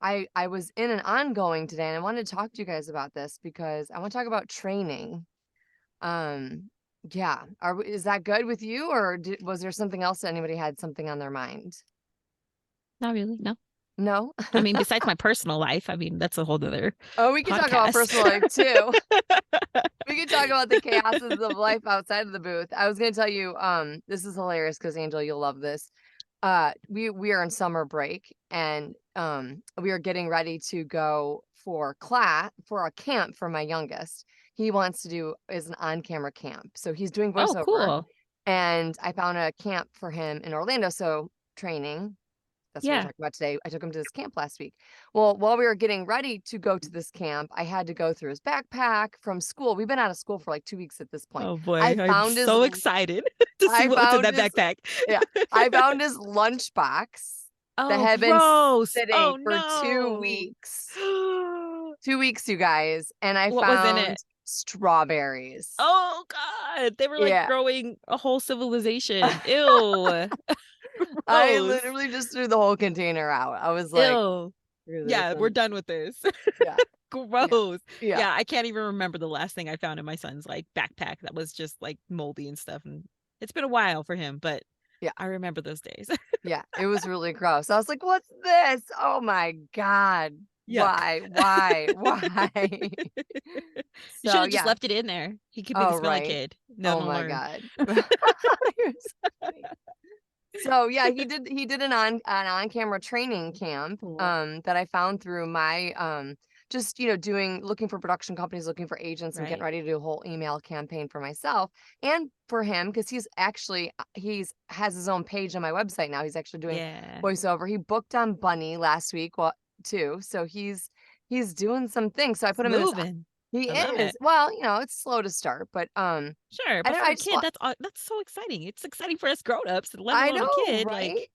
I was in an ongoing today, and I wanted to talk to you guys about this because I want to talk about training. Um, yeah, is that good with you, or was there something else that anybody had something on their mind? Not really, no. No? I mean, besides my personal life, I mean, that's a whole other Oh, we could talk about podcast. personal life too. We could talk about the chaoses of life outside of the booth. I was gonna tell you, this is hilarious because Angel, you'll love this. We are in summer break, and we are getting ready to go for a camp for my youngest. He wants to do is an on-camera camp. So he's doing Oh, voiceover, cool. and I found a camp for him in Orlando. So training. That's what we're Yeah. talking about today. I took him to this camp last week. Well, while we were getting ready to go to this camp, I had to go through his backpack from school. We've been out of school for like 2 weeks at this point. Oh I boy, I'm found his so excited to see I what was in found that his backpack. yeah, I found his lunchbox that Oh, had been gross. sitting Oh for 2 no. weeks. 2 weeks, you guys, and I What was in found it? strawberries. Oh God. They were like Yeah. growing a whole civilization. Ew. I Gross. literally just threw the whole container out. I was like, Ew. "Screw this," Yeah, we're and done with this. yeah, yeah, Gross. yeah, Yeah, I can't even remember the last thing I found in my son's like backpack that was just like moldy and stuff. And it's been a while for him, but yeah. I remember those days. Yeah, it was really gross. I was like, "What's this? Oh my god. Yuck. Why? Why? Why?" You should So, have just yeah. left it in there. He could be the Oh, smelly right. kid. No, Oh don't my learn. god. You're so funny. So, yeah, he did an on-camera training camp, Cool. that I found through my, just, doing looking for production companies, looking for agents, and getting Right? ready to do a whole email campaign for myself and for him because he's has his own page on my website now. He's actually doing Yeah. voiceover. He booked on Bunny last week, well, too, so he's doing some things. So I It's put him in this. moving. He I love is. it. Well, it's slow to start, but, Sure, I but don't know, for I a just kid, want that's so exciting. It's exciting for us grown-ups, let I alone a know, kid. Like, right?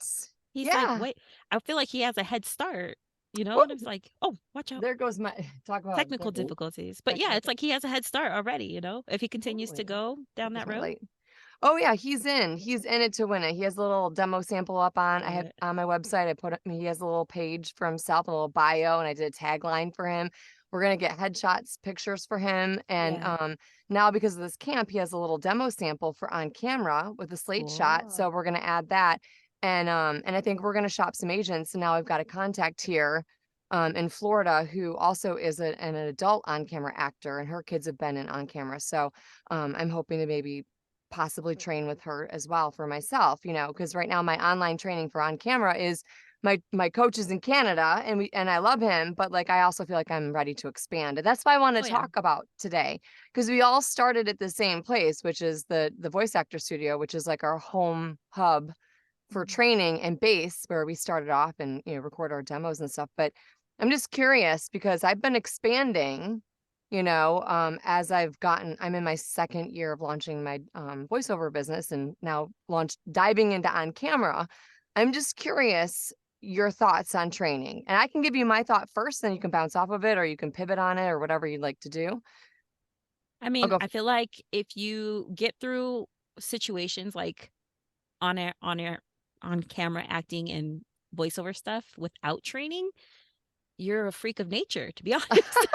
he's like, Yeah. "Wait." I feel like he has a head start, and Woo! it's like, "Oh, watch out." There goes my talk about Technical difficulties. But yeah, it's technical. like he has a head start already, if he continues to Totally. go down Where's that my road. light? Oh, yeah, he's in it to win it. He has a little demo sample up Love it. on my website. He has a little page for himself, a little bio, and I did a tagline for him. We're gonna get headshots, pictures for him, and, Yeah. now because of this camp, he has a little demo sample for on camera with a slate shot, Cool. so we're gonna add that, and I think we're gonna shop some agents, and now I've got a contact here, in Florida who also is an adult on-camera actor, and her kids have been in on camera, so, I'm hoping to maybe possibly train with her as well for myself, because right now my online training for on camera is my coach is in Canada and I love him, but like I also feel like I'm ready to expand. And that's why I want to Oh, yeah. talk about today because we all started at the same place, which is the voice actor studio, which is like our home hub for Mhm. training and base where we started off and record our demos and stuff. But I'm just curious because I've been expanding, as I'm in my second year of launching my voiceover business and now diving into on camera. I'm just curious your thoughts on training. And I can give you my thought first, then you can bounce off of it or you can pivot on it or whatever you'd like to do. I I'll mean, go. I feel like if you get through situations like on air on air on camera acting and voiceover stuff without training, you're a freak of nature, to be honest.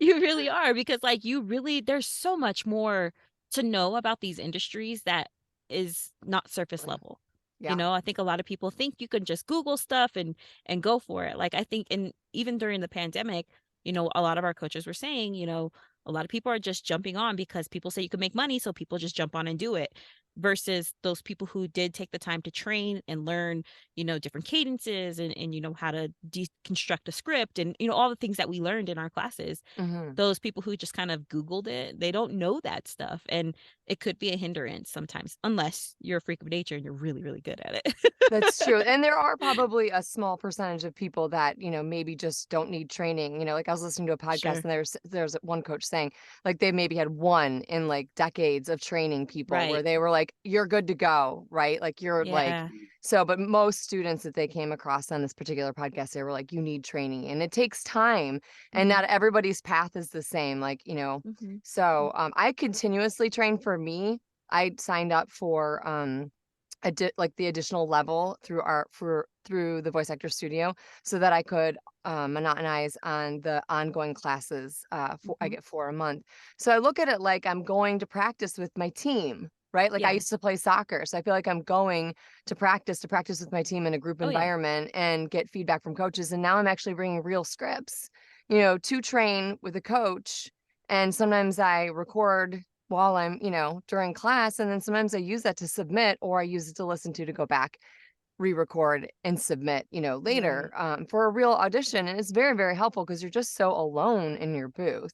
You really are because, like, there's so much more to know about these industries that is not surface level. Yeah. I think a lot of people think you can just Google stuff and go for it. Like, I think and even during the pandemic, a lot of our coaches were saying, a lot of people are just jumping on because people say you can make money, so people just jump on and do it. Versus those people who did take the time to train and learn, different cadences and how to deconstruct a script and, all the things that we learned in our classes. Hmm. Those people who just kind of Googled it, they don't know that stuff. And it could be a hindrance sometimes, unless you're a freak of nature and you're really, really good at it. That's true, and there are probably a small percentage of people that, maybe just don't need training, like, I was listening to a podcast Sure. and there's one coach saying, like, they maybe had 1 in, like, decades of training people where Right. they were like, "You're good to go," right? Like, you're like Yeah. but most students that they came across on this particular podcast, they were like, "You need training," and it takes time, and Hmm. not everybody's path is the same, like, Hmm. so, I continuously train for me. I signed up for, the additional level through the voice actor studio so that I could monotonize on the ongoing classes. I Mhm. get 4 a month. So I look at it like I'm going to practice with my team, right? Like I Yeah. used to play soccer. So I feel like I'm going to practice with my team in a group Oh, yeah. environment and get feedback from coaches. And now I'm actually bringing real scripts, to train with a coach. And sometimes I record while I'm, during class. And then sometimes I use that to submit or I use it to listen to go back, re-record and submit, later Right. for a real audition. And it's very, very helpful because you're just so alone in your booth.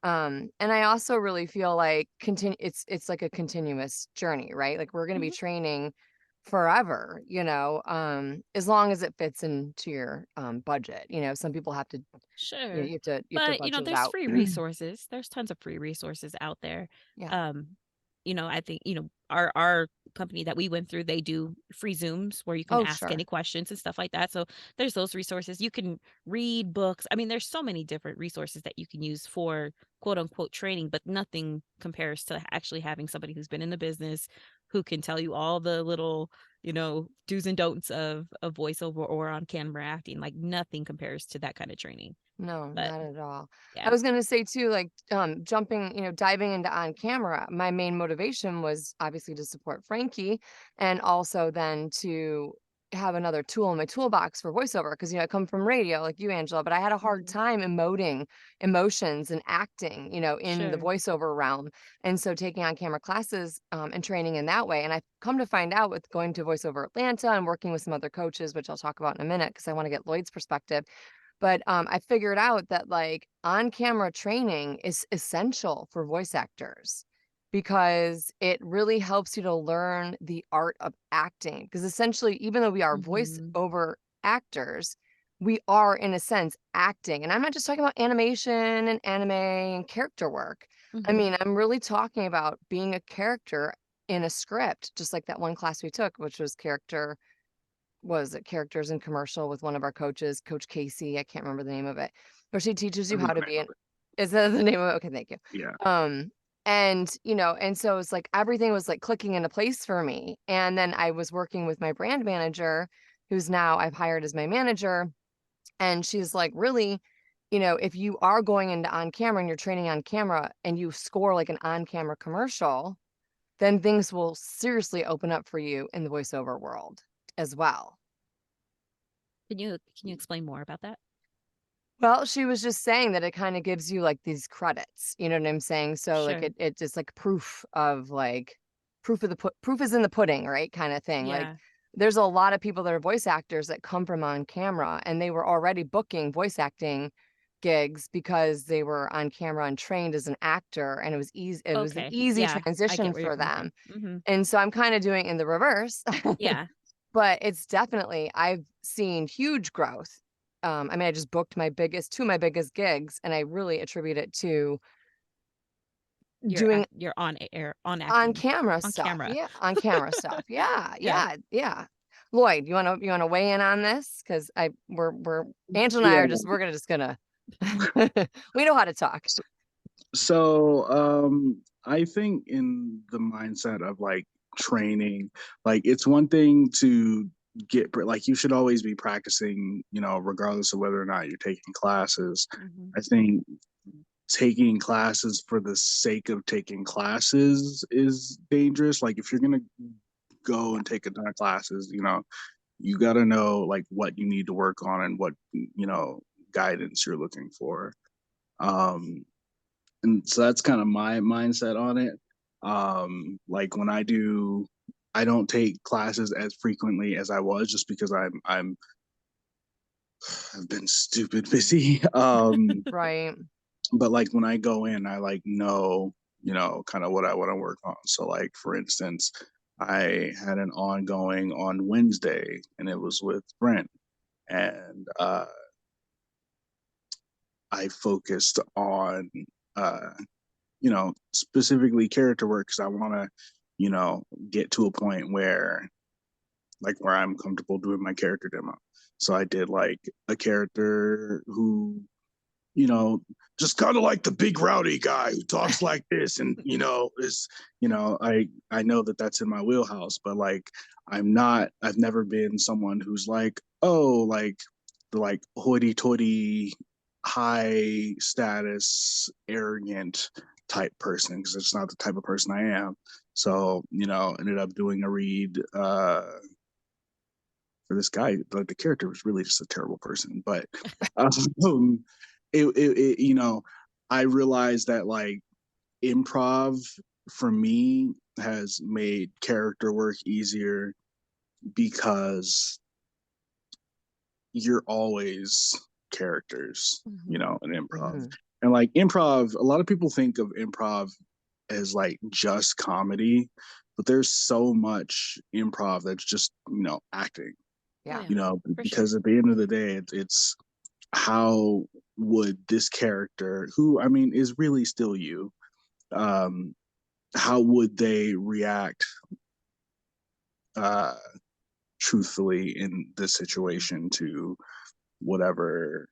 And I also really feel like it's like a continuous journey, right? Like we're going to be Mhm. training forever, as long as it fits into your budget. Some people have to, Sure. you have to But, budget it there's out. free resources. There's tons of free resources out there. Yeah. Um, I think, our company that we went through, they do free Zooms where you can Oh, ask any sure. questions and stuff like that. So there's those resources. You can read books. I mean, there's so many different resources that you can use for quote unquote training, but nothing compares to actually having somebody who's been in the business who can tell you all the little, do's and don'ts of voiceover or on camera acting. Like nothing compares to that kind of training. No, But not at all. I yeah. was gonna say too, like, diving into on camera, my main motivation was obviously to support Frankie and also then to have another tool in my toolbox for voiceover because I come from radio like you, Angela, but I had a hard Mhm. time emoting emotions and acting, in the Sure. voiceover realm. And so taking on camera classes and training in that way. And I come to find out with going to Voiceover Atlanta and working with some other coaches, which I'll talk about in a minute because I want to get Lloyd's perspective. But, I figured out that, like, on-camera training is essential for voice actors because it really helps you to learn the art of acting. Because essentially, even though we are Mhm. voice-over actors, we are, in a sense, acting, and I'm not just talking about animation and anime and character work. I Mhm. mean, I'm really talking about being a character in a script, just like that one class we took, which was characters in commercial with one of our coaches, Coach Casey, I can't remember the name of it, where she teaches I you think how to I be know an it. is that the name of it? Okay, thank you. Yeah. Um, and so it's like everything was like clicking into place for me. And then I was working with my brand manager, who's now I've hired as my manager. And she's like, really, if you are going into on camera and you're training on camera and you score like an on camera commercial, then things will seriously open up for you in the voiceover world as well. Can you explain more about that? Well, she was just saying that it kinda gives you, like, these credits, you know what I'm saying? So, like, Sure. it just, like, proof is in the pudding, right, kinda thing, like, Yeah. there's a lot of people that are voice actors that come from on camera, and they were already booking voice acting gigs because they were on camera and trained as an actor, and it was an Okay. easy Yeah. I get transition where you're for coming from. them, Mhm. and so I'm kinda doing it in the reverse. Yeah. But it's definitely I've seen huge growth. I mean, I just booked two of my biggest gigs, and I really attribute it to doing You're on air on on acting. camera On stuff. camera. Yeah, on camera stuff. Yeah, Yeah. yeah, yeah. Lloyd, you wanna weigh in on this? Because I we're Angela and I Yeah. are just gonna we know how to talk. S- So, I think in the mindset of like training, like it's one thing to like you should always be practicing, regardless of whether or not you're taking classes. Mhm. I think taking classes for the sake of taking classes is dangerous. Like if you're gonna go Yeah, and take a ton of classes, you got to know like what you need to work on and what guidance you're looking for. Um, and so that's kind of my mindset on it. Like when I don't take classes as frequently as I was just because I've been stupid busy. right. But like when I go in, I like know, kind of what I want to work on. So like for instance, I had an ongoing on Wednesday and it was with Brent and I focused on uh specifically character work because I want to get to a point where I'm comfortable doing my character demo. So I did like a character who you know, just kind of like the big rowdy guy who talks like this, and is, I know that that's in my wheelhouse, but like I've never been someone who's like, oh, like the like hoity-toity, high status, arrogant type person, because it's not the type of person I am. So, ended up doing a read for this guy. Like, the character was really just a terrible person, but um, I realized that like improv for me has made character work easier because you're always characters, in improv. Mhm. And like improv, a lot of people think of improv as like just comedy, but there's so much improv that's just, acting, Oh Yeah. yeah, for sure. because at the end of the day, it's how would this character, who I mean is really still you, um, how would they react uh, truthfully in this situation to whatever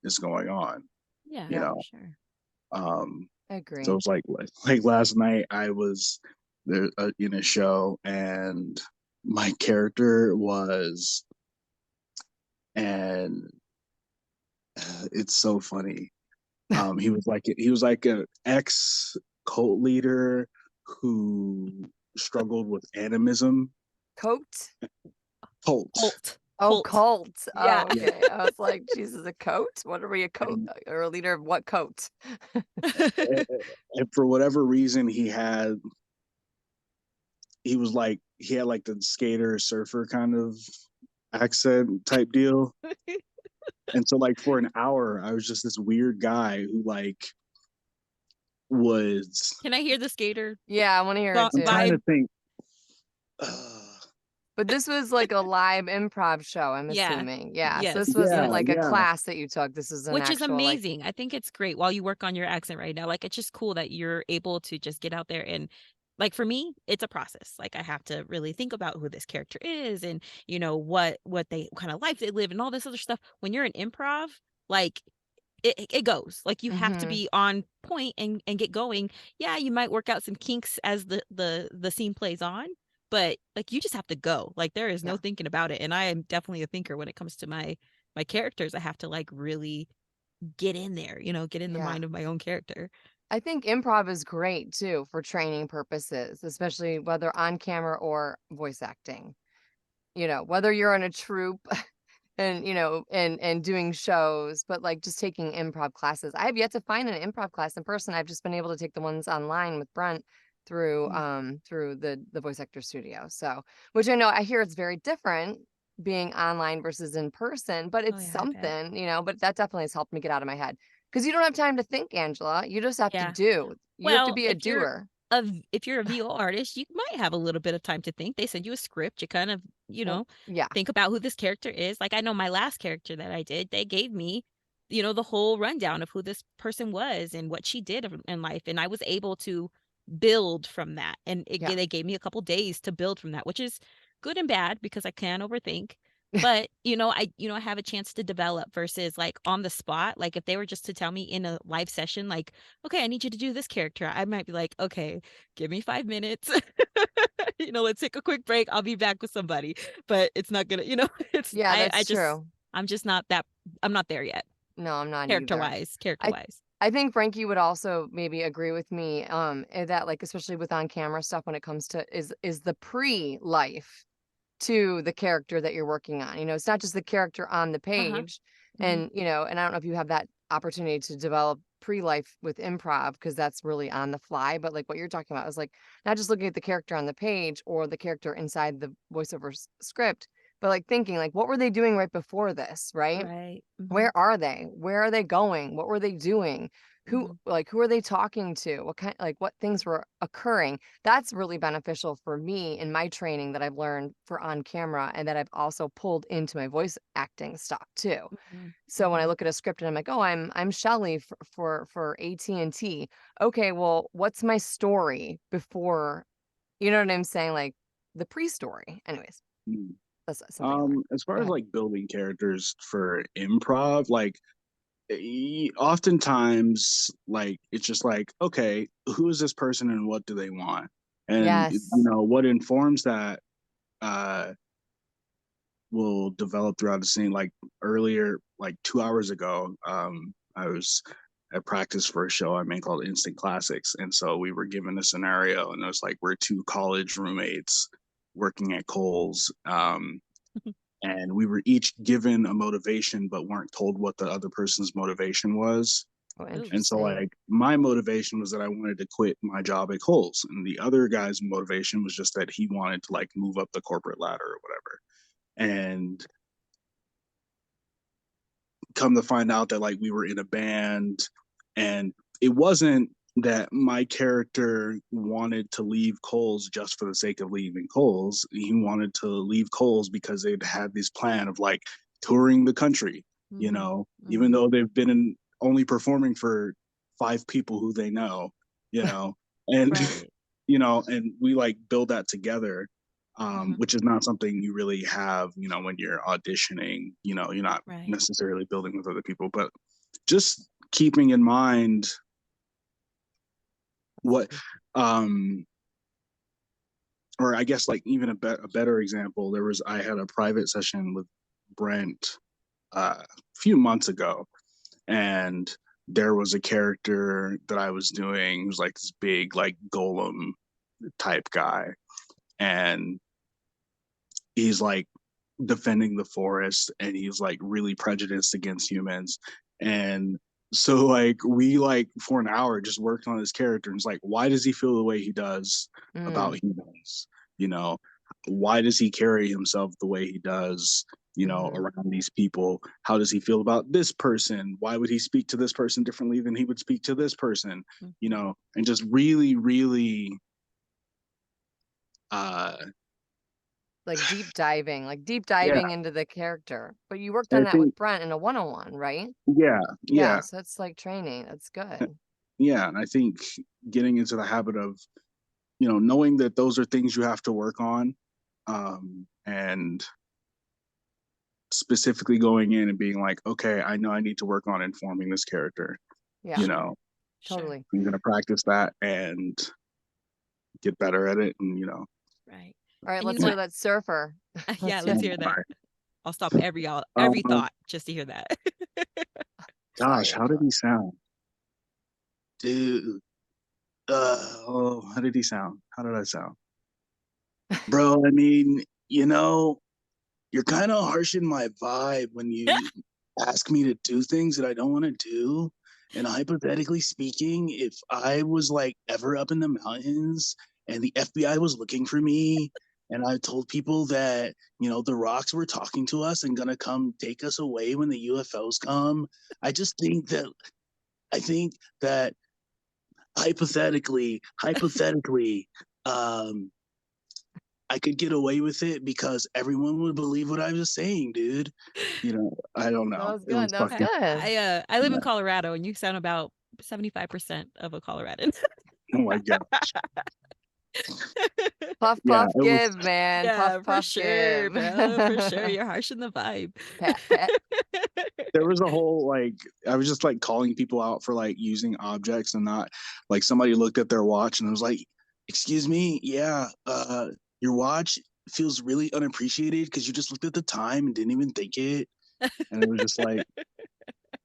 is going on, Yeah, you Yeah. for know. sure. Um, I so agree. it's like last night I was there in a show, and my character was, and it's so funny. He was like an ex cult leader who struggled with animism. Coat? Cult. Cult. Oh, Cult. cult. Yeah. Oh, Yeah. okay. I was like, Jesus, a coat? What are we, a coat And, or a leader of what coat? and for whatever reason, he had like the skater surfer kind of accent type deal. And so like for an hour, I was just this weird guy who like was. Can I hear the skater Yeah, I want to hear it I'm trying too. to vibe? think. But this was like a live improv show, I'm Yeah. assuming. Yeah. So this Yes. wasn't Yeah, Yes. like a yeah. class that you took. This is an Which is actual like, amazing. I think it's great while you work on your accent right now. Like, it's just cool that you're able to just get out there and, like, for me, it's a process. Like, I have to really think about who this character is and, what they kind of life they live and all this other stuff. When you're in improv, like, it goes. Like, you have to mm-hmm. be on point and get going. Yeah, you might work out some kinks as the scene plays on, but like, you just have to go. Like, there is no Yeah. thinking about it. And I am definitely a thinker when it comes to my characters. I have to like really get in there, get in the Yeah. mind of my own character. I think improv is great too for training purposes, especially whether on camera or voice acting. Whether you're in a troupe and and doing shows, but like just taking improv classes. I have yet to find an improv class in person. I've just been able to take the ones online with Brent through Mm. through the voice actor studio. So, which I hear it's very different being online versus in person, but Oh it's yeah, I bet. something, but that definitely has helped me get out of my head. Because you don't have time to think, Angela. You just have to Yeah. do. You have to Well, be a doer. if you're a VO artist, you might have a little bit of time to think. They send you a script, you kind of, Well, yeah, think about who this character is. Like, I know my last character that I did, they gave me, the whole rundown of who this person was and what she did in life, and I was able to build from that. And yeah, they gave me a couple days to build from that, which is good and bad because I can overthink. But, I have a chance to develop versus like on the spot. Like, if they were just to tell me in a live session, like, okay, I need you to do this character, I might be like, okay, give me 5 minutes. Let's take a quick break. I'll be back with somebody. But it's not gonna, it's yeah. I That's just true. I'm just not that I'm not there yet. No, I'm not Character either. wise. Character I wise. I think Frankie would also maybe agree with me, that like especially with on camera stuff when it comes to is the pre-life to the character that you're working on. It's not just the character on the Uh-huh. page. Hmm. And I don't know if you have that opportunity to develop pre-life with improv because that's really on the fly. But like what you're talking about is like not just looking at the character on the page or the character inside the voiceover script, but like thinking like what were they doing right before this, right? Right. Hmm. Where are they? Where are they going? What were they doing? Hmm. Who are they talking to? What things were occurring? That's really beneficial for me in my training that I've learned for on camera and that I've also pulled into my voice acting stuff too. Hmm. So when I Hmm. look at a script and I'm like, "Oh, I'm Shelly for AT&T." Okay, well, what's my story before, you know what I'm saying? Like the pre-story. Anyways, that's something I learned. As far Go as ahead. like building characters for improv, like oftentimes, like, it's just like, okay, who is this person and what do they want? And Yes. what informs that uh will develop throughout the scene. Like earlier, like 2 hours ago, I was at practice for a show I made called Instant Classics. And so we were given a scenario, and it was like we're two college roommates working at Kohl's. And we were each given a motivation, but weren't told what the other person's motivation was. Oh, And so, interesting. like, my motivation was that I wanted to quit my job at Kohl's, and the other guy's motivation was just that he wanted to like move up the corporate ladder or whatever. And come to find out that like we were in a band, and it wasn't that my character wanted to leave Coles just for the sake of leaving Coles. He wanted to leave Coles because they'd had this plan of like touring the country, even though they've been only performing for 5 people who they know, you know, and Right. and we like build that together, Mhm. which is not something you really have, when you're auditioning. You're not Right. necessarily building with other people, but just keeping in mind what, um, or I guess like even a better example, I had a private session with Brent a few months ago, and there was a character that I was doing who's like this big, like golem type guy. And he's like defending the forest, and he's like really prejudiced against humans. And so like we like for an hour just worked on his character, and it's like, why does he feel the way he does about Mm. humans? you know why does he carry himself the way he does, Mm-hmm. around these people? How does he feel about this person? Why would he speak to this person differently than he would speak to this person? Mhm. And just really, really, uh Like deep yeah. diving into the character. But you worked I on that think, with Brent in a one-on-one, right? yeah, Yeah, yeah. so it's like training. That's good. Yeah, and I think getting into the habit of, knowing that those are things you have to work on, and specifically going in and being like, okay, I know I need to work on informing this character. Yeah, You Sure. know, Sure. totally. I'm going to practice that and get better at it. And, Right. All right, And let's what? hear that surfer. Yeah, Let's let's hear. oh hear my, that. I'll stop every um, thought just to hear that. Sorry, gosh, how did Angela. he sound? Dude, how did he sound? How did I sound? Bro, I mean, you're kind of harshing my vibe when you ask me to do things that I don't want to do. And hypothetically speaking, if I was like ever up in the mountains and the FBI was looking for me, and I told people that, the rocks were talking to us and gonna come take us away when the UFOs come, I just think that hypothetically, um, I could get away with it because everyone would believe what I was saying, dude. I don't That know. was It was good. That was fucking, good. I live in yeah. Colorado, and you sound about 75% of a Coloradan. Oh my god. Puff, Yeah, puff, it was. give, man. Puff, Yeah, for puff, sure, give. bro. For sure. You're harshing the vibe. Pat, pat. There was a whole like, I was just like calling people out for like using objects and not like, somebody looked at their watch and was like, "Excuse me, yeah, your watch feels really unappreciated because you just looked at the time and didn't even think it." And it was just like,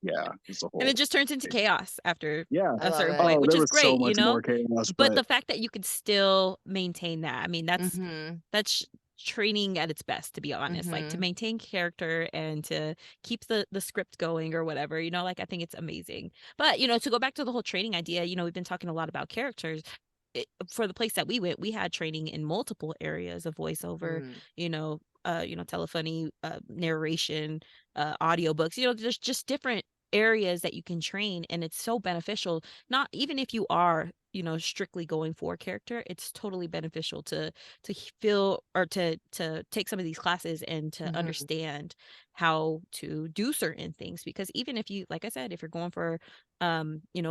yeah, it's a And it whole. just turns into chaos after Yeah. I a love certain it. point, Oh, which there is was so great, you much know? more chaos, But but the fact that you could still maintain that, I mean, Mm-hmm. that's training at its best, to be honest. Like to Mm-hmm. maintain character and to keep the script going or whatever, like I think it's amazing. But, to go back to the whole training idea, we've been talking a lot about characters. For the place that we went, we had training in multiple areas of voiceover, Mm. telephony, narration, audiobooks. There's just different areas that you can train, and it's so beneficial. Not even if you are, strictly going for character, it's totally beneficial to feel or to take some of these classes and to Mm-hmm. understand how to do certain things. Because even if you, like I said, if you're going for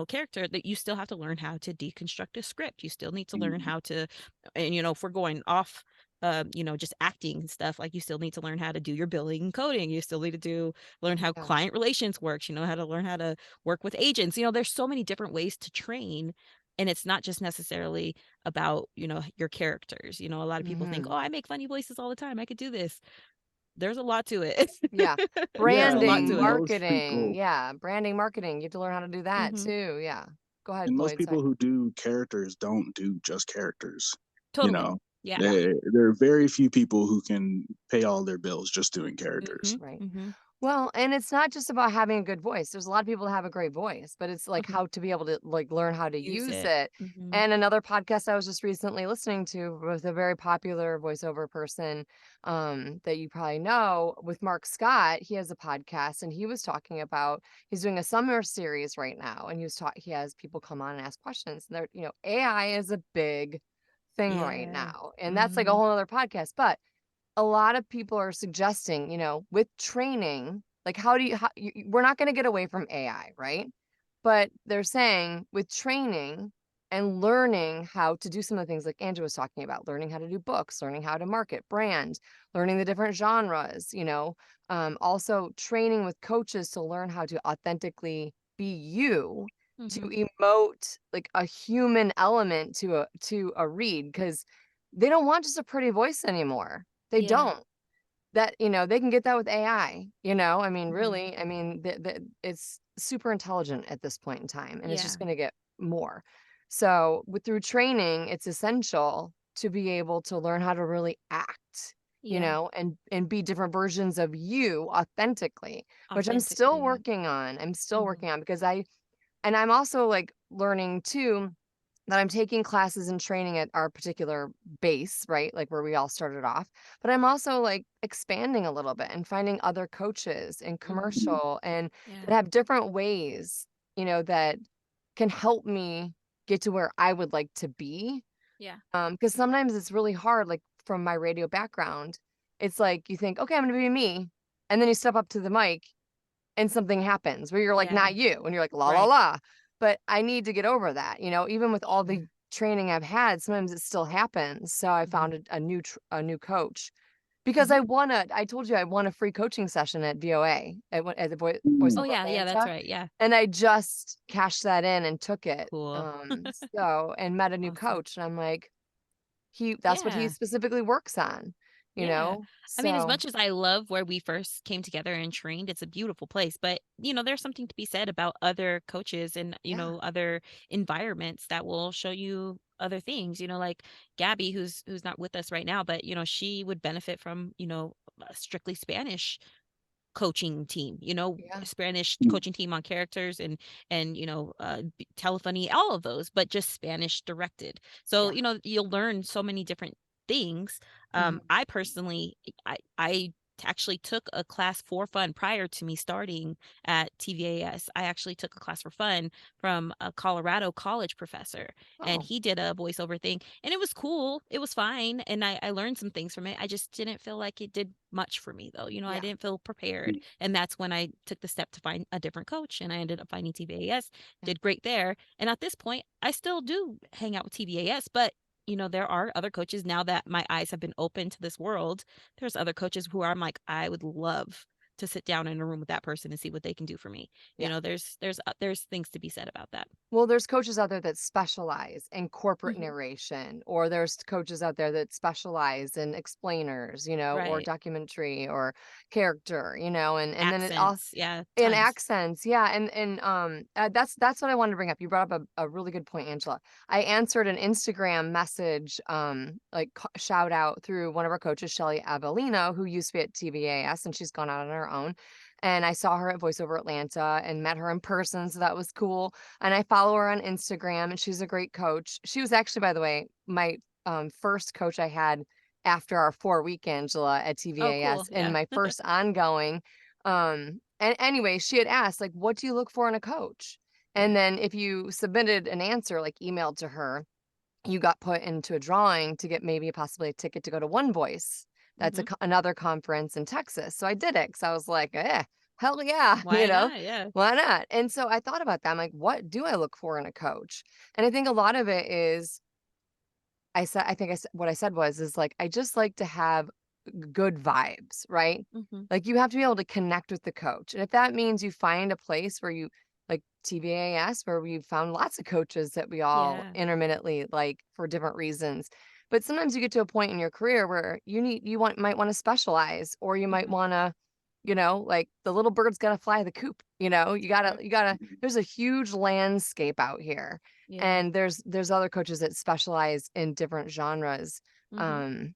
character, that you still have to learn how to deconstruct a script. You still need to learn how to, and if we're going off just acting and stuff. Like you still need to learn how to do your billing and coding. You still need to learn how Yeah. client relations works, how to learn how to work with agents. There's so many different ways to train. And it's not just necessarily about, your characters. A lot of people think, Mhm. oh, I make funny voices all the time, I could do this. There's a lot to it. Yeah. There's Yeah, a lot and Branding, to it. most marketing. people Yeah. Branding, marketing. You have to learn how to do that Hmm. too. Yeah. Go ahead, and most Lloyd. Sorry. people who do characters don't do just characters. You Totally. know, Yeah. Yeah. there are very few people who can pay all their bills just doing Hmm. characters. Right. Hmm. Well, and it's not just about having a good voice. There's a lot of people that have a great voice, but it's like Hmm. how to be able to like learn how to Use use it. it. Hmm. And another podcast I was just recently listening to with a very popular voiceover person that you probably know with Mark Scott. He has a podcast and he was talking about he's doing a summer series right now, and he has people come on and ask questions. And they're, AI is a big thing right Yeah. now, and that's like a Hmm. whole other podcast. But a lot of people are suggesting, with training, like we're not going to get away from AI, right? But they're saying with training and learning how to do some of the things like Angela was talking about, learning how to do books, learning how to market, brand, learning the different genres, also training with coaches to learn how to authentically be you, to Hmm. emote like a human element to a read, because they don't want just a pretty voice anymore. They Yeah. don't. That, they can get that with AI, I mean, Hmm. really, I mean, it's super intelligent at this point in time, and it's Yeah. just gonna get more. So, through training, it's essential to be able to learn how to really act, Yeah. and be different versions of you authentically, which I'm still Authentically. working on. I'm still Hmm. working on because I'm also like learning too that I'm taking classes and training at our particular base, right? Like where we all started off. But I'm also like expanding a little bit and finding other coaches in Hmm. commercial and Yeah. that have different ways, that can help me get to where I would like to be. Yeah. Because sometimes it's really hard, like from my radio background, it's like you think, okay, I'm gonna be me. And then you step up to the mic and something happens where you're like Yeah. not you and you're like la la Right. la. But I need to get over that, even with all the Sure. training I've had, sometimes it still happens. So I Hmm. found a new coach because Hmm. I told you I won a free coaching session at VOA at the Oh, Mm. voiceover yeah. Yeah. That's Atlanta, right. Yeah. and I just cashed that in and took it. Cool. So and met a new Awesome. coach, and I'm like, that's what he Yeah. specifically works on, Yeah. I mean, as so much as I love where we first came together and trained, it's a beautiful place. But, there's something to be said about other coaches and, yeah, other environments that will show you other things, like Gabby, who's not with us right now, but, she would benefit from, a strictly Spanish coaching team, yeah, Spanish coaching team on characters and telephony, all of those, but just Spanish directed. So, yeah. you'll learn so many different things. Mhm. I personally, I actually took a class for fun prior to me starting at TVAS. I actually took a class for fun from a Colorado college professor, and Oh, he did a voiceover thing, and it was cool. It was fine, and I learned some things from it. I just didn't feel like it did much for me, though. I yeah. didn't feel prepared, and that's when I took the step to find a different coach, and I ended up finding TVAS. Yeah. Did great there, and at this point, I still do hang out with TVAS, but there are other coaches now that my eyes have been open to this world. There's other coaches who I'm like, I would love to sit down in a room with that person and see what they can do for me. Yeah. There's things to be said about that. Well, there's coaches out there that specialize in corporate Hmm. narration, or there's coaches out there that specialize in explainers, or Right. documentary or character, and then it all Accents. Yeah. in Tons. accents. Yeah. And that's what I wanted to bring up. You brought up a really good point, Angela. I answered an Instagram message, like shout out through one of our coaches, Shelly Avellino, who used to be at TVAS and she's gone out on her own. And I saw her at Voiceover Atlanta and met her in person. So that was cool. And I follow her on Instagram, and she's a great coach. She was actually, by the way, my first coach I had after our 4 week Angela at Oh, TVAS, cool. and Yeah. my first ongoing. And anyway, she had asked, like, what do you look for in a coach? Yeah. And then if you submitted an answer, like emailed to her, you got put into a drawing to get maybe possibly a ticket to go to One Voice. That's Hmm. another conference in Texas. So I did it because I was like, hell yeah, Why not? Yeah. why not? And so I thought about that. I'm like, what do I look for in a coach? And I think a lot of it is I think what I said is like, I just like to have good vibes, right? Mm-hmm. Like you have to be able to connect with the coach. And if that means you find a place where you like TVAS, where we've found lots of coaches that we all Yeah. intermittently like for different reasons. But sometimes you get to a point in your career where might want to specialize, or you might Mm-hmm. want to, like the little bird's got to fly the coop, Right. you gotta, there's a huge landscape out here. Yeah. And there's other coaches that specialize in different genres. Mm-hmm. Um,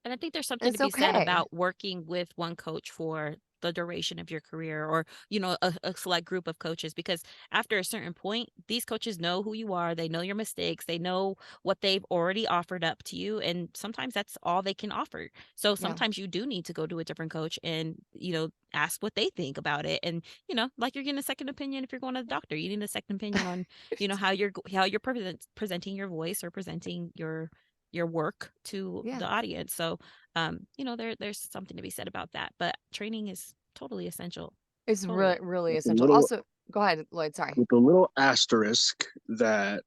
And I think there's something to it's be said okay. about working with one coach for the duration of your career, or, a select group of coaches, because after a certain point, these coaches know who you are. They know your mistakes. They know what they've already offered up to you. And sometimes that's all they can offer. So Yeah. sometimes you do need to go to a different coach and, ask what they think about it. And, like you're getting a second opinion if you're going to the doctor, you need a second opinion on, how you're presenting your voice or presenting your work to Yeah. the audience. So there's something to be said about that. But training is totally essential. It's really, Totally. really With a essential. little Also, go ahead, Lloyd. Sorry. asterisk that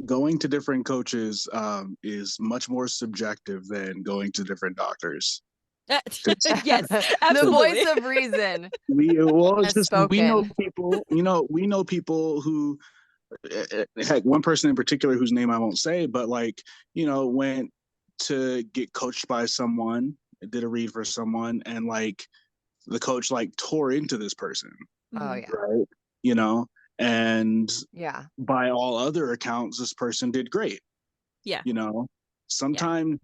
going to different coaches is much more subjective than going to different doctors. Yes, The voice absolutely. of reason It's has just we know spoken. people, we know people who, heck, one person in particular whose name I won't say, but like, went to get coached by someone, did a read for someone, and like the coach like tore into this person, Oh Mhm. yeah. right? You know, and Yeah. by all other accounts, this person did great. Yeah. You know, Yeah. sometimes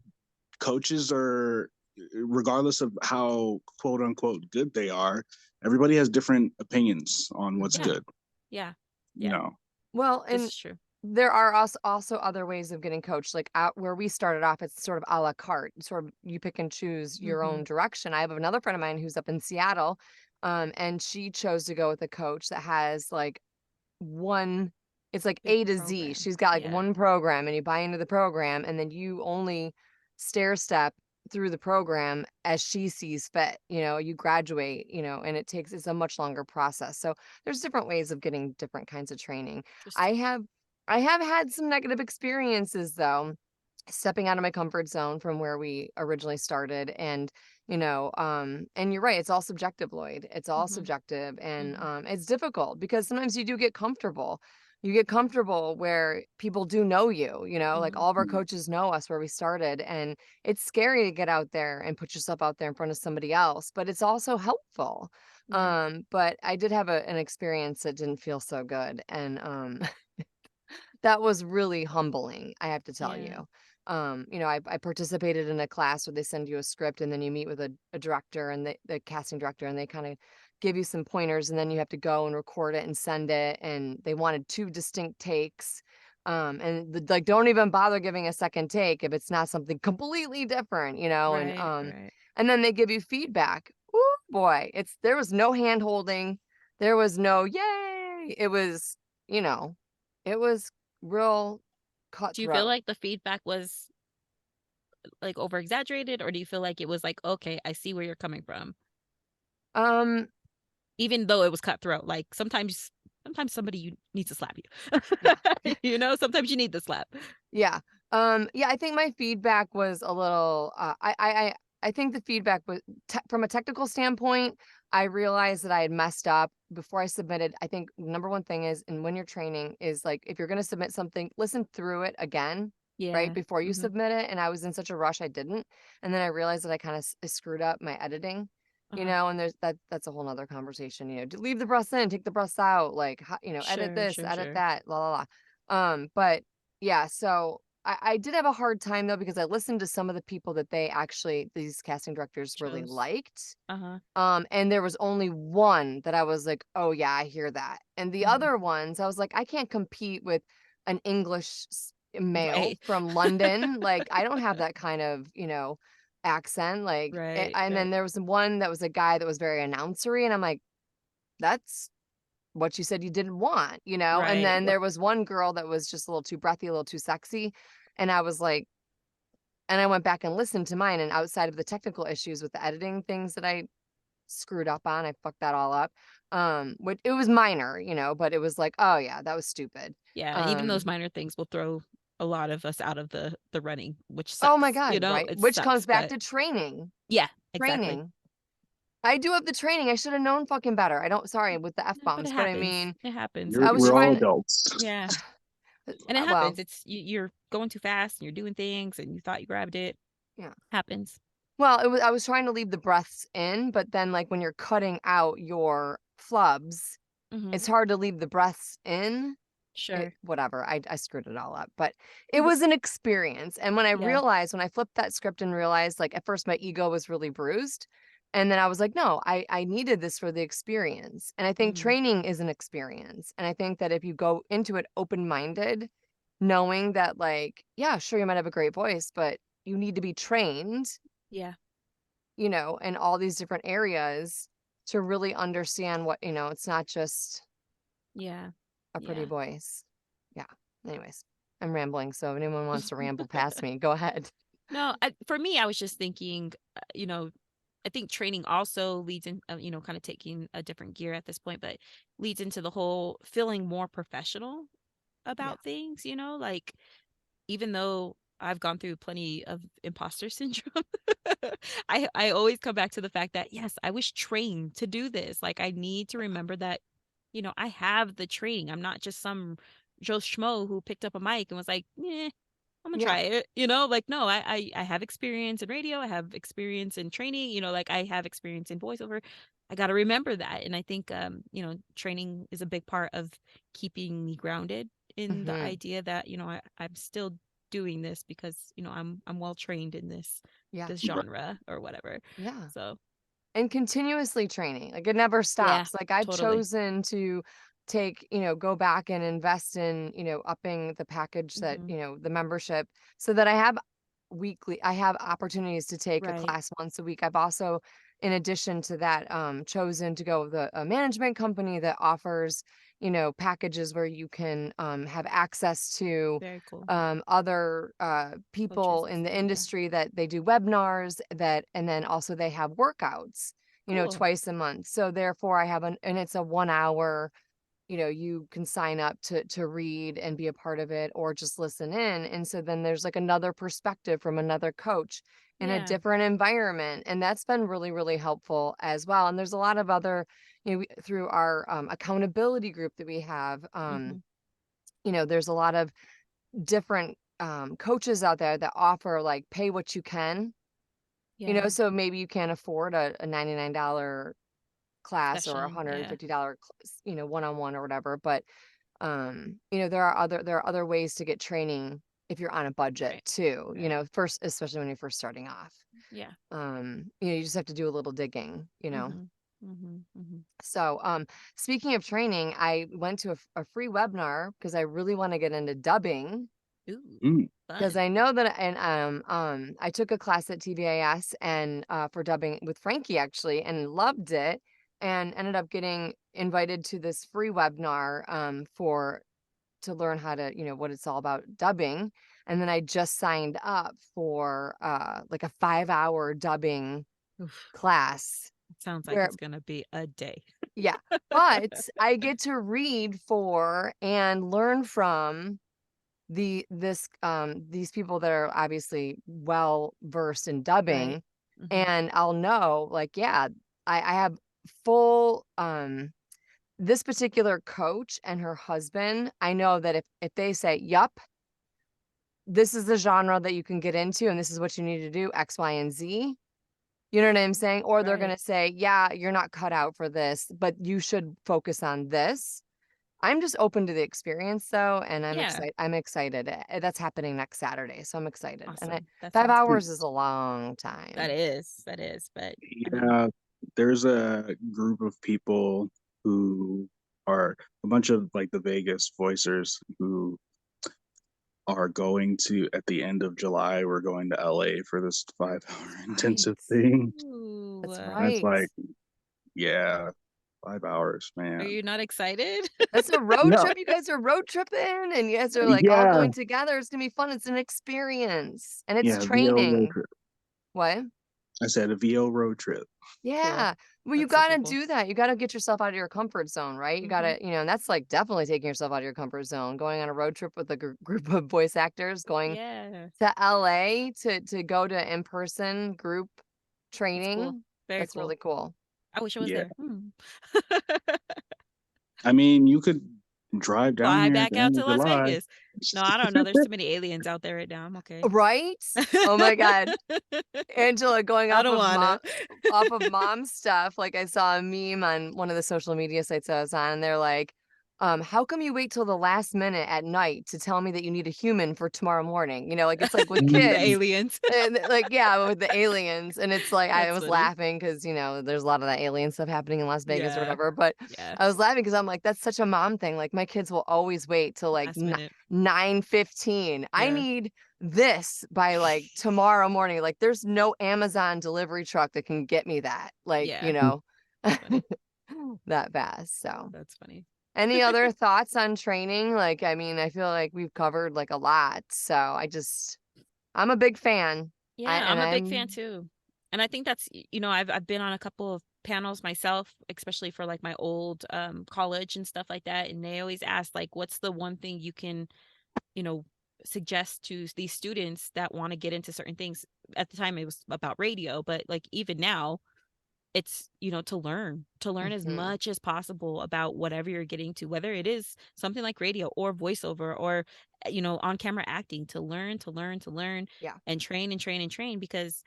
coaches are, regardless of how quote unquote good they are, everybody has different opinions on what's Yeah. Mhm. good. Yeah. You Yeah. know, Well, This and is true. there are also other ways of getting coached. Like out where we started off, it's sort of a la carte. Sort of you pick and choose your Hmm. own direction. I have another friend of mine who's up in Seattle, and she chose to go with a coach that has like one it's like Big A to Z. program. She's got like Yeah. one program and you buy into the program and then you only stair step through the program as she sees fit. You graduate, and it's a much longer process. So there's different ways of getting different kinds of training. I Interesting. have I have had some negative experiences though, stepping out of my comfort zone from where we originally started. And you're right, it's all subjective, Lloyd. It's all Hmm. subjective, and Hmm. it's difficult because sometimes you do get comfortable. You get comfortable where people do know you, like Hmm. all of our coaches know us where we started, and it's scary to get out there and put yourself out there in front of somebody else, but it's also helpful. Yeah. But I did have an experience that didn't feel so good, and that was really humbling, I have to tell Yeah. you. I participated in a class where they send you a script and then you meet with a director and the casting director, and they kind of give you some pointers, and then you have to go and record it and send it. And they wanted two distinct takes. Like, don't even bother giving a second take if it's not something completely different, Right. Right. and then they give you feedback. Oh boy, there was no hand holding. There was no yay. You know, it was real Do you feel cutthroat. like the feedback was like over exaggerated, or do you feel like it was like, okay, I see where you're coming from, Um, even though it was cutthroat? Like sometimes somebody you needs to slap you. yeah, Sometimes you need the slap. yeah. Yeah, I think my feedback was a little, I think the feedback was from a technical standpoint. I realized that I had messed up before I submitted. I think number one thing is, and when you're training, is like if you're going to submit something, listen through it again, right Yeah. before you Hmm. submit it. And I was in such a rush, I didn't. And then I realized that I kind of screwed up my editing. Uh-huh. And that's a whole nother conversation, leave the breaths in, take the breaths out, like, edit Sure. this, Sure. edit Sure. that, la la la. But yeah, so I did have a hard time though, because I listened to some of the people that these casting directors really Chose. liked. Uh-huh. And there was only one that I was like, oh yeah, I hear that. And the Hmm. other ones, I was like, I can't compete with an English male Right. from London. Like, I don't have that kind of, accent. Like, Right. and then Right. there was one that was a guy that was very announcery, and I'm like, that's what you said you didn't want, And Right. then there was one girl that was just a little too breathy, a little too sexy. And I was like, and I went back and listened to mine, and outside of the technical issues with the editing things that I screwed up on, I fucked that all up. It was minor, but it was like, oh yeah, that was stupid. Yeah. Even those Um, minor things will throw a lot of us out of the running, which Oh my sucks. You God, know, right? it Which comes sucks, back but to training. yeah, exactly. Training. I do have the training. I should have known fucking better. I don't, sorry with the Yeah, but F-bombs, it but I happens. mean, It happens. You're, I was we're all trying to, adults. Yeah. And it well, happens. It's you're going too fast and you're doing things and you thought you grabbed it. yeah. Happens. Well, I was trying to leave the breaths in, but then like when you're cutting out your flubs, Mm-hmm. it's hard to leave the breaths in. Sure. Whatever. I screwed it all up, but it was an experience. And when I Yeah. realized, when I flipped that script and realized, like at first my ego was really bruised. And then I was like, no, I needed this for the experience. And I think Mm-hmm. training is an experience. And I think that if you go into it open-minded, knowing that like, yeah, sure, you might have a great voice, but you need to be trained, Yeah. you know, in all these different areas to really understand what, you know, it's not just Yeah. a pretty Yeah. voice. Yeah. Anyways, I'm rambling. So if anyone wants to ramble past me, go ahead. No, for me, I was just thinking, you know, I think training also leads in, you know, kind of taking a different gear at this point, but leads into the whole feeling more professional Yeah. about things, you know, like even though I've gone through plenty of imposter syndrome, I always come back to the fact that yes, I was trained to do this. Like I need to remember that, you know, I have the training. I'm not just some Joe Schmo who picked up a mic and was like, "Yeah, I'm gonna Yeah. try it," you know, like no, I have experience in radio, I have experience in training, you know, like I have experience in voiceover. I got to remember that. And I think you know, training is a big part of keeping me grounded in the Hmm. idea that, you know, I'm still doing this because, you know, I'm well trained in Yeah. this genre or whatever. Yeah. So And continuously training. Like it never yeah, stops. Like I've totally. chosen to take, you know, go back and invest in, you know, upping the package that, Hmm. you know, the membership so that I have opportunities to take a Right. class once a week. I've also, in addition to that, chosen to go with a management company that offers, you know, packages where you can have access to Very cool. other Coaches people and in the stuff. Yeah. industry that they do webinars that, and then also they have workouts, you know, Cool. twice a month. So therefore I have and it's a 1 hour, you know, you can sign up to read and be a part of it or just listen in. And so then there's like another perspective from another coach in a Yeah. different environment. And that's been really, really helpful as well. And there's a lot of other, you know, through our accountability group that we have, Hmm. you know, there's a lot of different coaches out there that offer like pay what you can, you know, Yeah. so maybe you can't afford a $99 class or a Session. Yeah. $150, you know, one-on-one or whatever. But you know, there are other ways to get training if you're on a budget Right. too, you Right. know, first, especially when you're first starting off. Yeah. You know, you just have to do a little digging, you know. Mhm. Mhm. Mhm. So, speaking of training, I went to a free webinar because I really want to get into dubbing. Ooh, Mm. Because fun. I know that, and I took a class at TVAS and for dubbing with Frankie actually, and loved it, and ended up getting invited to this free webinar for to learn how to, you know, what it's all about dubbing, and then I just signed up for like a 5 hour dubbing Oof. class Sounds like where, it's gonna be a day. yeah, but I get to read for and learn from these people that are obviously well versed in Right. dubbing, Mhm. and I'll know like, yeah, I have full this particular coach and her husband, I know that if they say, yup, this is the genre that you can get into and this is what you need to do, X, Y, and Z. You know what I'm saying? Or they're Right. gonna say, yeah, you're not cut out for this, but you should focus on this. I'm just open to the experience though, and Yeah. I'm excited. That's happening next Saturday, so I'm excited. And Awesome. That 5 sounds cool. hours is a long That time. is. That is. But I mean, Yeah, there's a group of people who are a bunch of like the Vegas voicers who are going to, at the end of July, we're going to LA for this 5 hour Right. intensive thing. ooh, That's And it's right. like, yeah, 5 hours, are man. you not excited? That's a road No, trip. You guys are road tripping and you guys are like all yeah, going together. It's gonna be fun. It's an experience and it's yeah, VO road training. trip. What? I said a VO road trip. Cool. Yeah. Well, you That's super gotta cool. do that. You gotta get yourself out of your comfort zone, right? You Mm-hmm. gotta, and that's like definitely taking yourself out of your comfort zone, going on a road trip with a group of voice actors, going Yeah, to LA to go to in-person group that's cool. training. Very That's really cool. cool. I wish I was Yeah. there. Hmm. I mean, you could drive down Fly there at back the out end to of Las July. Vegas. No, I don't know. There's too many aliens out there right now. I'm okay. Right? Oh my God. Angela, going I don't want it. off of mom stuff, like I saw a meme on one of the social media sites I was on, and they're like, how come you wait till the last minute at night to tell me that you need a human for tomorrow morning? Like it's like with The Mm, kids. aliens. And like, yeah, with the aliens. And it's like I That's was funny. laughing because, there's a lot of that alien stuff happening in Las Vegas or Yeah. whatever. But Yeah. I was laughing because I'm like, that's such a mom thing. Like my kids will always wait till like Last minute. 9:15. I Yeah. need this by like tomorrow morning. Like there's no Amazon delivery truck that can get me that. Like, Yeah. That's funny. that fast. So That's funny. any other thoughts on training? Like, I mean, I feel like we've covered like a lot. So I'm a big fan. Yeah, I'm a big fan I'm too. And I think that's, I've been on a couple of panels myself, especially for like my old college and stuff like that. And they always ask like, what's the one thing you can, you know, suggest to these students that want to get into certain things? At the time it was about radio, but like even now, it's, to learn as Mhm. much as possible about whatever you're getting to, whether it is something like radio or voiceover or on camera acting, to learn Yeah. and train and train and train, because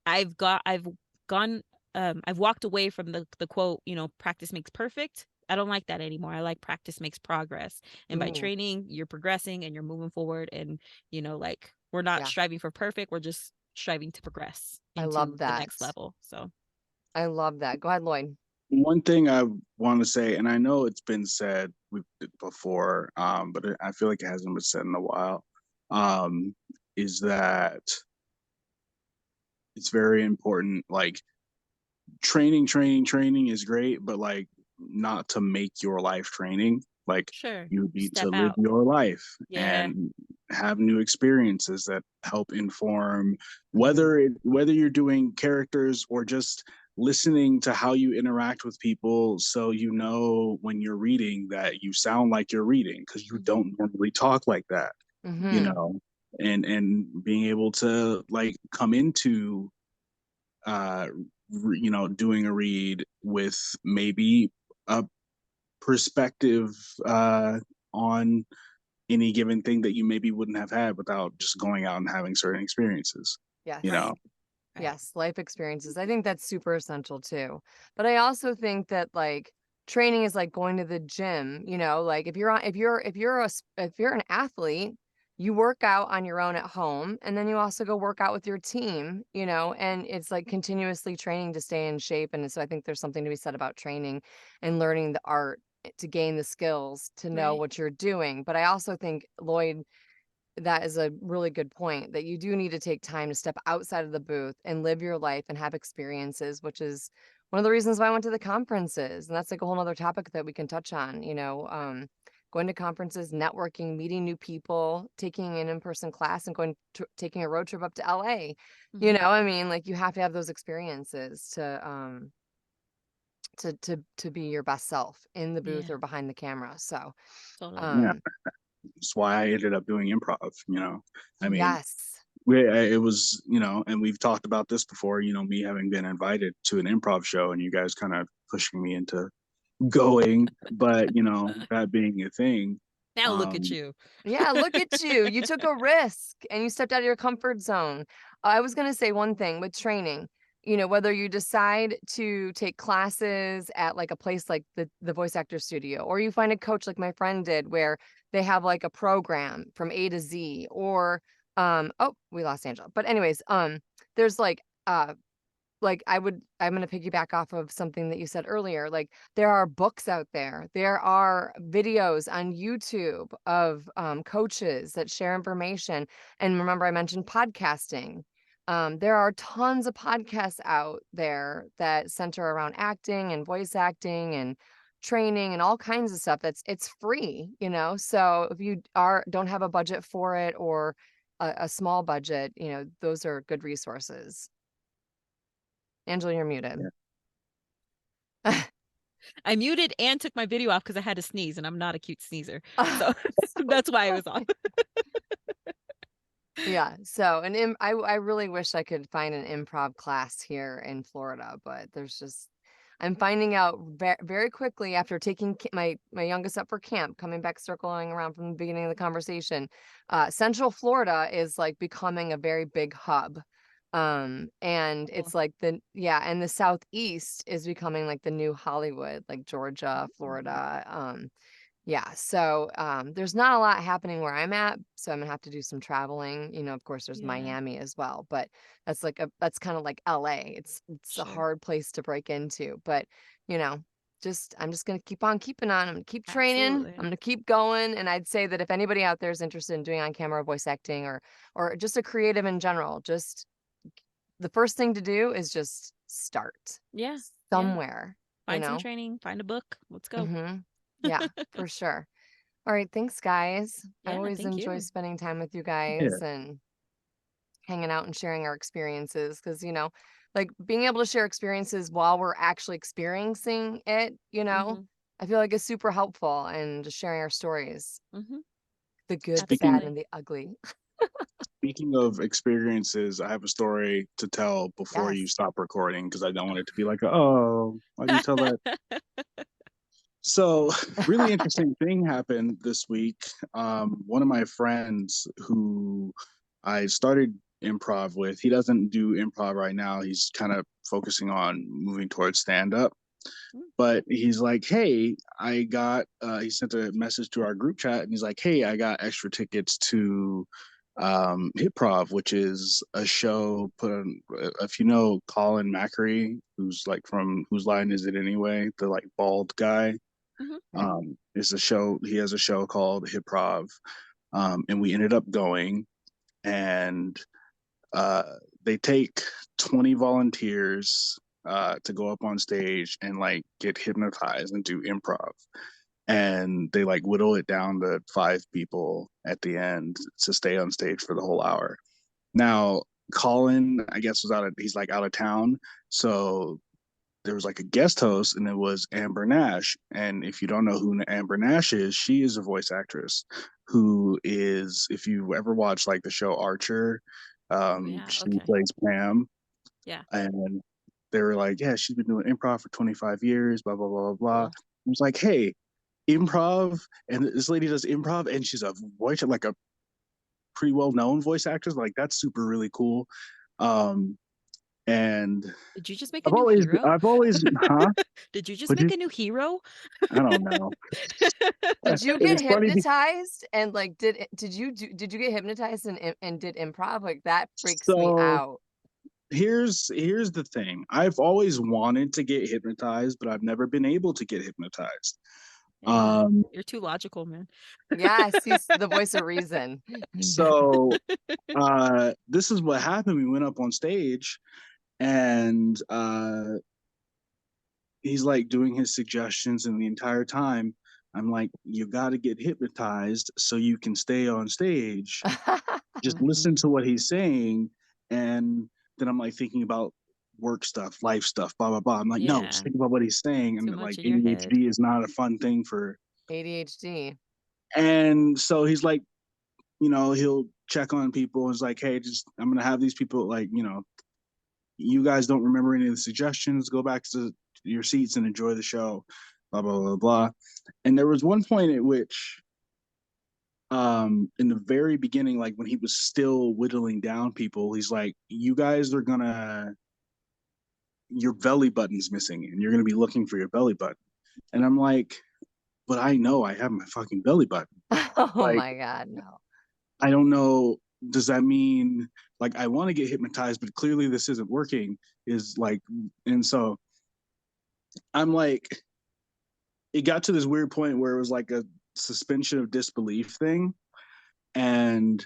I've gone I've walked away from the quote, practice makes perfect. I don't like that anymore. I like practice makes progress, and by Ooh, training you're progressing and you're moving forward, and like we're not yeah. striving for perfect, we're just striving to progress I into love the that. next level. So I love that. Go ahead, Lloyd. one thing I want to say, and I know it's been said before, but I feel like it hasn't been said in a while, is that it's very important. Like training is great, but like not to make your life training. Like sure, you need step to live out. your life Yeah. and have new experiences that help inform Mhm. whether you're doing characters or just listening to how you interact with people, so when you're reading that you sound like you're reading, because you Hmm. don't normally talk like that, you Mhm. know and being able to like come into uh doing a read with maybe a perspective on any given thing that you maybe wouldn't have had without just going out and having certain experiences you Yes. know Right. Right. Yes, life experiences. I think that's super essential too. But I also think that like training is like going to the gym, like if you're an athlete, you work out on your own at home and then you also go work out with your team, and it's like continuously training to stay in shape. And so I think there's something to be said about training and learning the art to gain the skills to know Right. what you're doing. But I also think, Lloyd, that is a really good point that you do need to take time to step outside of the booth and live your life and have experiences, which is one of the reasons why I went to the conferences. And that's like a whole nother topic that we can touch on, going to conferences, networking, meeting new people, taking an in-person class and taking a road trip up to LA. Hmm. I mean, like you have to have those experiences to be your best self in the booth Yeah. or behind the camera. So, Totally. yeah, um, that's why I ended up doing improv. I mean, yes. it was, and we've talked about this before, me having been invited to an improv show and you guys kind of pushing me into going, but that being a thing. Now look at um you. Yeah, look at you. You took a risk and you stepped out of your comfort zone. I was going to say one thing with training, whether you decide to take classes at like a place like the voice actor studio, or you find a coach like my friend did where they have like a program from A to Z, or oh, we lost Angela. But anyways, there's I'm going to piggyback off of something that you said earlier. Like there are books out there. There are videos on YouTube of coaches that share information. And remember, I mentioned podcasting. There are tons of podcasts out there that center around acting and voice acting and training and all kinds of stuff. It's free, So if you don't have a budget for it, or a small budget, those are good resources. Angela, you're muted. I muted and took my video off because I had to sneeze, and I'm not a cute sneezer. So that's why it was off. Yeah, so I really wish I could find an improv class here in Florida, but there's just I'm finding out very quickly after taking my youngest up for camp, coming back circling around from the beginning of the conversation. Central Florida is like becoming a very big hub. And Cool. it's like and the Southeast is becoming like the new Hollywood, like Georgia, Florida. Yeah, so there's not a lot happening where I'm at, so I'm gonna have to do some traveling. Of course, there's Yeah, Miami as well, but that's kind of like LA. It's a sure. hard place to break into, but you know, I'm just gonna keep on keeping on. I'm gonna keep training. I'm Absolutely. gonna keep going, and I'd say that if anybody out there is interested in doing on camera voice acting or just a creative in general, just the first thing to do is just start Yeah, yeah. somewhere. You Find some know. training, find a book. Let's go. Mm-hmm. Yeah, for sure. All right, thanks, guys. I Yeah, always thank enjoy you. spending time with you Yeah. guys and hanging out and sharing our experiences because, like being able to share experiences while we're actually experiencing it, Mm-hmm. I feel like is super helpful and just sharing our stories, Mm-hmm. the good, the bad, Speaking Absolutely. and the ugly. speaking of experiences, I have a story to tell before you Yes. stop recording because I don't want it to be like, oh, why do you tell that? So, really interesting thing happened this week. One of my friends who I started improv with, he doesn't do improv right now. He's kind of focusing on moving towards stand up. But he's like, hey, he sent a message to our group chat and he's like, hey, I got extra tickets to Hip-Prov, which is a show put on, if you know Colin Macri, who's like from Whose Line Is It Anyway? The like bald guy. Mm-hmm. Is a show, he has a show called Hip-Prov. And we ended up going and uh, they take 20 volunteers to go up on stage and like get hypnotized and do improv. And they like whittle it down to 5 people at the end to stay on stage for the whole hour. Now, Colin, I guess, he's like out of town. So there was like a guest host, and it was Amber Nash. And if you don't know who Amber Nash is, she is a voice actress who is, if you ever watched like the show Archer, Oh yeah. she Okay. plays Pam. Yeah. And they were like, yeah, she's been doing improv for 25 years, blah, blah, blah, blah, blah. Cool. I was like, hey, improv. And this lady does improv, and she's a voice, like a pretty well known voice actress. Like, that's super really cool. Um, and Did you just make a new hero? I've always, huh? Did you just But make a new hero? I don't know. Did you get It's funny. hypnotized and like did you get hypnotized and did improv? Like that freaks me So out. here's the thing. I've always wanted to get hypnotized, but I've never been able to get hypnotized. Yeah. Um, You're too logical, man. Yes, he's the voice of reason. so this is what happened. We went up on stage and he's like doing his suggestions, and the entire time I'm like, you got to get hypnotized so you can stay on stage. Just Mm-hmm. listen to what he's saying. And then I'm like thinking about work stuff, life stuff, blah, blah, blah. I'm like, no, just Yeah. think about what he's saying. Too And much like in your head. ADHD is not a fun thing for. ADHD. And so he's like, he'll check on people and is like, hey, just, I'm going to have these people like, you guys don't remember any of the suggestions, go back to your seats and enjoy the show, blah, blah, blah, blah. And there was one point at which in the very beginning, like when he was still whittling down people, he's like, you guys are gonna, your belly button's missing and you're gonna be looking for your belly button. And I'm like, but I know I have my fucking belly button. Oh Like, my God, no. I don't know, does that mean like I want to get hypnotized, but clearly this isn't working? Is like, and so I'm like, it got to this weird point where it was like a suspension of disbelief thing. And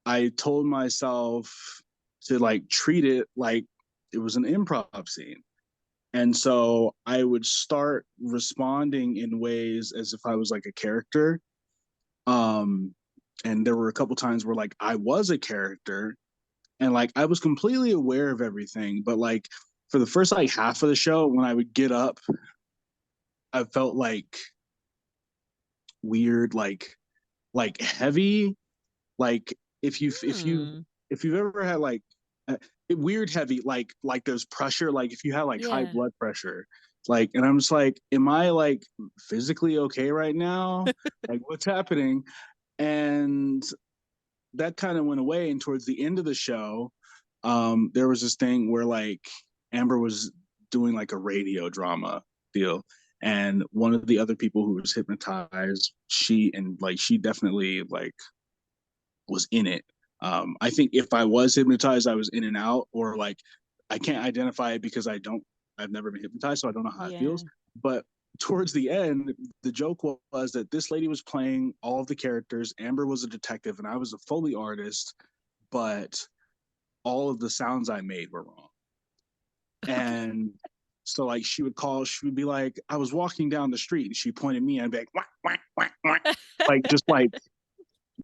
I told myself to like treat it like it was an improv scene. And so I would start responding in ways as if I was like a character. Um, and there were a couple times where like I was a character and like I was completely aware of everything, but like for the first like half of the show, when I would get up, I felt like weird, like heavy, like Hmm. if you've ever had like weird heavy, like there's pressure, like if you have like high Yeah. blood pressure, like, and I'm just like, am I like physically okay right now? Like what's happening? And that kind of went away. And towards the end of the show, there was this thing where like Amber was doing like a radio drama deal, and one of the other people who was hypnotized, she definitely like was in it. I think if I was hypnotized, I was in and out, or like I can't identify it because I've never been hypnotized, so I don't know how it Yeah. feels. But towards the end, the joke was that this lady was playing all of the characters. Amber was a detective, and I was a Foley artist, but all of the sounds I made were wrong. And so like she would be like, I was walking down the street and she pointed me and I'd be like, whack, whack, whack, whack. Like just like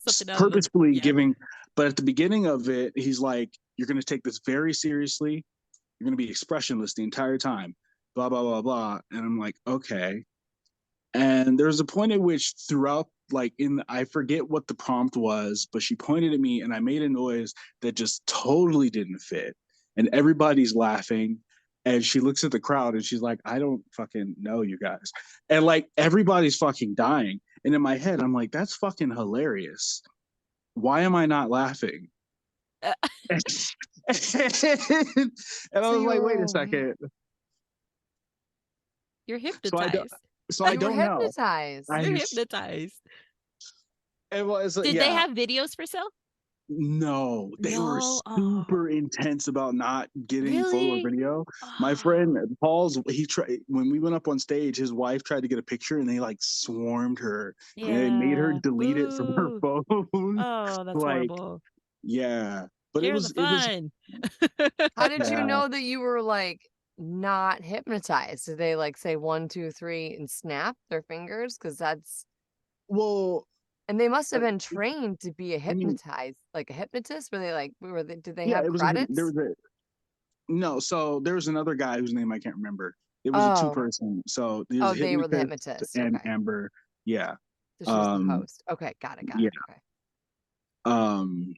Something out of the purposefully yeah. giving. But at the beginning of it, he's like, you're going to take this very seriously. You're going to be expressionless the entire time, blah, blah, blah, blah. And I'm like, okay. And there's a point at which throughout, like I forget what the prompt was, but she pointed at me and I made a noise that just totally didn't fit. And everybody's laughing. And she looks at the crowd and she's like, I don't fucking know you guys. And like everybody's fucking dying. And in my head, I'm like, that's fucking hilarious. Why am I not laughing? Uh, And I So was you like, were wait a awake. second. You're So I don't, hypnotized. so I You were don't know. hypnotized. I You're hypnotized. it was Did they yeah. have videos for sale? No, they were No. Oh, super intense about not getting photo or really? video. My Oh, friend Paul's, he tried when we went up on stage. His wife tried to get a picture, and they like swarmed her, and they made her yeah. delete it from her Boo. phone. Oh, that's Like, horrible. yeah, but Share the it was fun. How did you yeah. know that you were like not hypnotized? Did they like say 1, 2, 3 and snap their fingers? Because that's Well, and they must have uh, been trained to be a I mean, hypnotized, like a hypnotist. Were they like did they yeah, have it was there credits? was a no. So there was another guy whose name I can't remember. It was a two Oh, person. So there's oh, a they were the hypnotist hypnotist. and Okay. Amber. Yeah. So she was the Um. host. Okay, got it, got Yeah. it. Okay. Um.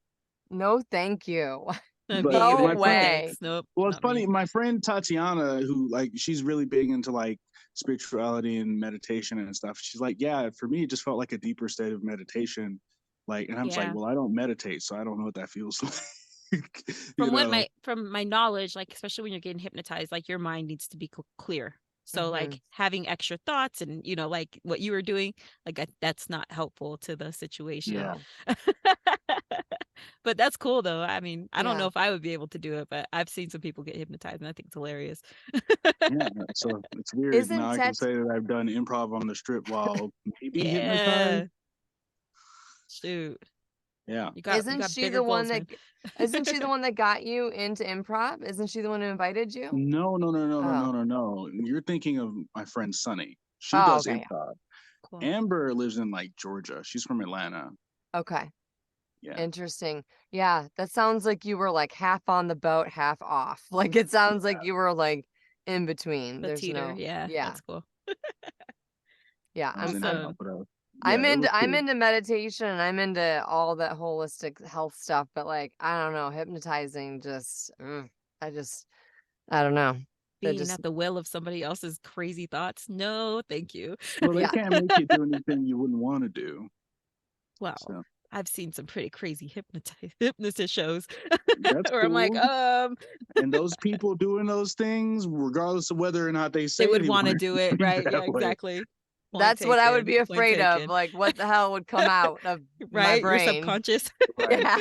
No, thank you. But Me No either. my No friend, way. thanks. Nope, well, it's not me. funny. My friend Tatiana, who like she's really big into like spirituality and meditation and stuff. She's like, yeah, for me, it just felt like a deeper state of meditation. Like, and I'm just like, Yeah. well, I don't meditate, so I don't know what that feels like. You From what know? from my knowledge, like especially when you're getting hypnotized, like your mind needs to be clear. So Hmm. like having extra thoughts and like what you were doing, like that's not helpful to the situation. Yeah. No. But that's cool though. I mean, I don't know Yeah. if I would be able to do it, but I've seen some people get hypnotized and I think it's hilarious. Yeah. So it's weird. Now Isn't I can that say that I've done improv on the strip while maybe hypnotized. Yeah. Shoot. Yeah. You isn't got she bigger the one goals, that man. isn't she the one that got you into improv? Isn't she the one who invited you? No, no, no, no, no, no, Oh. no, no. You're thinking of my friend Sunny. She Oh, does okay. improv. Cool. Amber lives in like Georgia. She's from Atlanta. Okay. Yeah. Interesting. Yeah, that sounds like you were like half on the boat, half off. Like it sounds like you were like in between. The There's teeter. no Yeah, yeah. that's cool. Yeah, I was in and I'm out, Awesome. but yeah, it was I'm cool. into meditation and I'm into all that holistic health stuff, but like I don't know, hypnotizing just I don't know. That Being just at the will of somebody else's crazy thoughts. No, thank you. Well, they yeah. can't make you do anything you wouldn't want to do. Well, So I've seen some pretty crazy hypnotist shows that's where I'm like, cool. And those people doing those things, regardless of whether or not they they say would they want to want do it to it, be right? Yeah, that way. exactly. Point That's what I would taken. be Point afraid of. taken. Like what the hell would come out of my Right? Your brain? subconscious. Right. Yeah.